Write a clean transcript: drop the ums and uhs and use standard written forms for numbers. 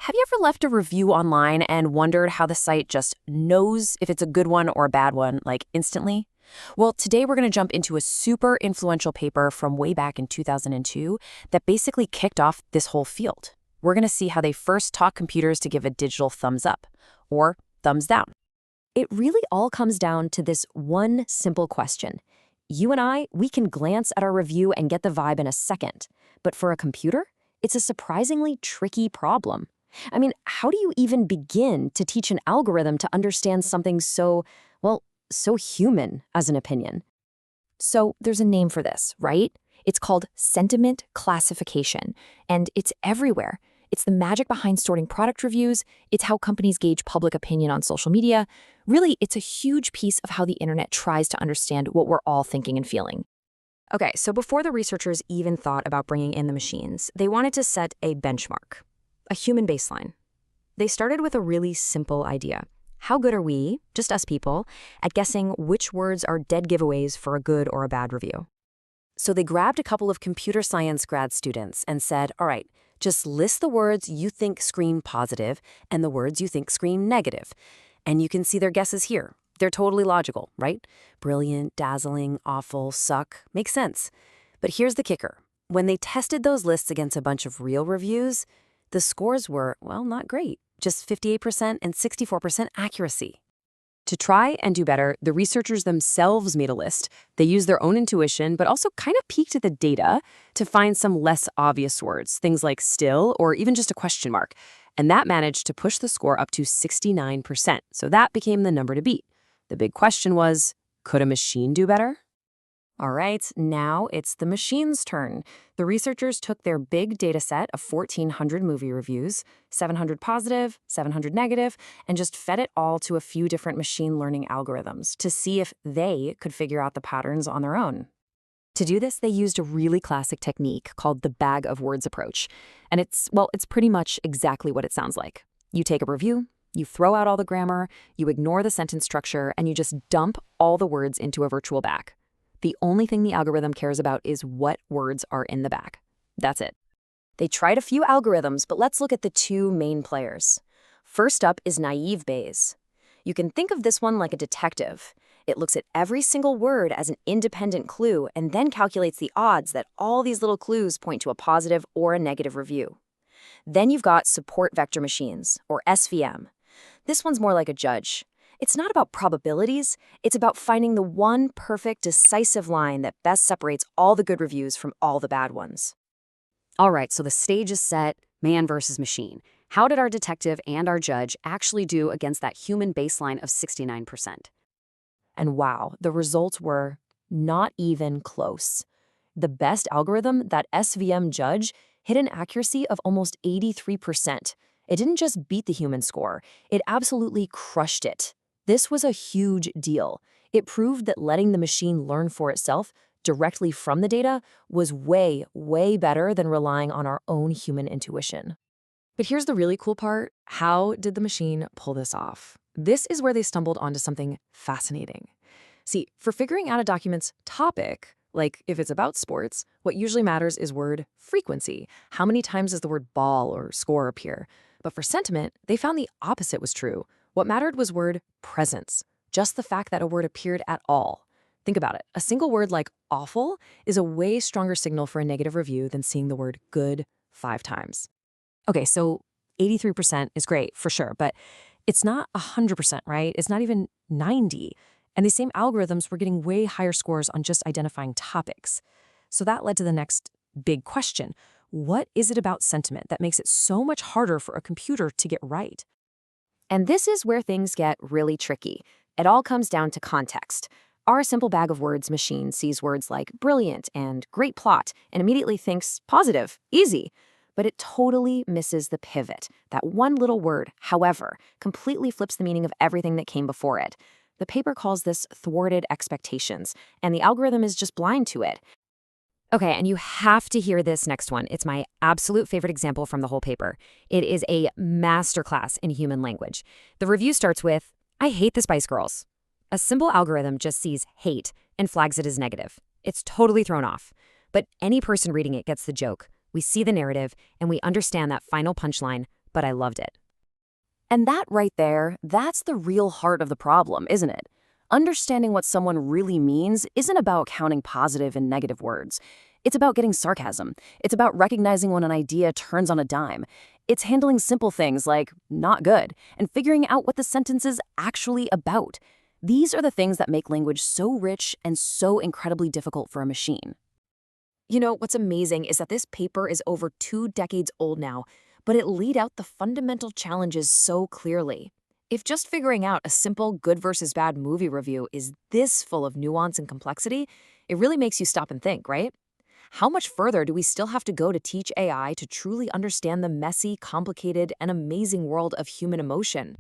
Have you ever left a review online and wondered how the site just knows if it's a good one or a bad one, like instantly? Well, today we're going to jump into a super influential paper from way back in 2002 that basically kicked off this whole field. We're going to see how they first taught computers to give a digital thumbs up or thumbs down. It really all comes down to this one simple question. You and I, we can glance at our review and get the vibe in a second. But for a computer, it's a surprisingly tricky problem. I mean, how do you even begin to teach an algorithm to understand something so human as an opinion? So there's a name for this, right? It's called sentiment classification, and it's everywhere. It's the magic behind sorting product reviews. It's how companies gauge public opinion on social media. Really, it's a huge piece of how the internet tries to understand what we're all thinking and feeling. Okay, so before the researchers even thought about bringing in the machines, they wanted to set a benchmark, a human baseline. They started with a really simple idea. How good are we, just us people, at guessing which words are dead giveaways for a good or a bad review? So they grabbed a couple of computer science grad students and said, all right, just list the words you think scream positive and the words you think scream negative. And you can see their guesses here. They're totally logical, right? Brilliant, dazzling, awful, suck. Makes sense. But here's the kicker. When they tested those lists against a bunch of real reviews, the scores were, well, not great. Just 58% and 64% accuracy. To try and do better, the researchers themselves made a list. They used their own intuition, but also kind of peeked at the data to find some less obvious words, things like still or even just a question mark. And that managed to push the score up to 69%. So that became the number to beat. The big question was, could a machine do better? All right, now it's the machine's turn. The researchers took their big data set of 1,400 movie reviews, 700 positive, 700 negative, and just fed it all to a few different machine learning algorithms to see if they could figure out the patterns on their own. To do this, they used a really classic technique called the bag of words approach. And it's pretty much exactly what it sounds like. You take a review, you throw out all the grammar, you ignore the sentence structure, and you just dump all the words into a virtual bag. The only thing the algorithm cares about is what words are in the bag. That's it. They tried a few algorithms, but let's look at the two main players. First up is Naive Bayes. You can think of this one like a detective. It looks at every single word as an independent clue and then calculates the odds that all these little clues point to a positive or a negative review. Then you've got Support Vector Machines, or SVM. This one's more like a judge. It's not about probabilities, it's about finding the one perfect, decisive line that best separates all the good reviews from all the bad ones. All right, so the stage is set, man versus machine. How did our detective and our judge actually do against that human baseline of 69%? And wow, the results were not even close. The best algorithm, that SVM judge, hit an accuracy of almost 83%. It didn't just beat the human score, it absolutely crushed it. This was a huge deal. It proved that letting the machine learn for itself directly from the data was way, way better than relying on our own human intuition. But here's the really cool part. How did the machine pull this off? This is where they stumbled onto something fascinating. See, for figuring out a document's topic, like if it's about sports, what usually matters is word frequency. How many times does the word ball or score appear? But for sentiment, they found the opposite was true. What mattered was word presence, just the fact that a word appeared at all. Think about it. A single word like awful is a way stronger signal for a negative review than seeing the word good 5 times. Okay, so 83% is great for sure, but it's not 100%, right? It's not even 90. And these same algorithms were getting way higher scores on just identifying topics. So that led to the next big question. What is it about sentiment that makes it so much harder for a computer to get right? And this is where things get really tricky. It all comes down to context. Our simple bag of words machine sees words like brilliant and great plot and immediately thinks positive, easy. But it totally misses the pivot. That one little word, however, completely flips the meaning of everything that came before it. The paper calls this thwarted expectations, and the algorithm is just blind to it. Okay, and you have to hear this next one. It's my absolute favorite example from the whole paper. It is a masterclass in human language. The review starts with, I hate the Spice Girls. A simple algorithm just sees hate and flags it as negative. It's totally thrown off. But any person reading it gets the joke. We see the narrative, and we understand that final punchline, but I loved it. And that right there, that's the real heart of the problem, isn't it? Understanding what someone really means isn't about counting positive and negative words. It's about getting sarcasm. It's about recognizing when an idea turns on a dime. It's handling simple things like not good and figuring out what the sentence is actually about. These are the things that make language so rich and so incredibly difficult for a machine. You know, what's amazing is that this paper is over 2 decades old now, but it laid out the fundamental challenges so clearly. If just figuring out a simple good versus bad movie review is this full of nuance and complexity, it really makes you stop and think, right? How much further do we still have to go to teach AI to truly understand the messy, complicated, and amazing world of human emotion?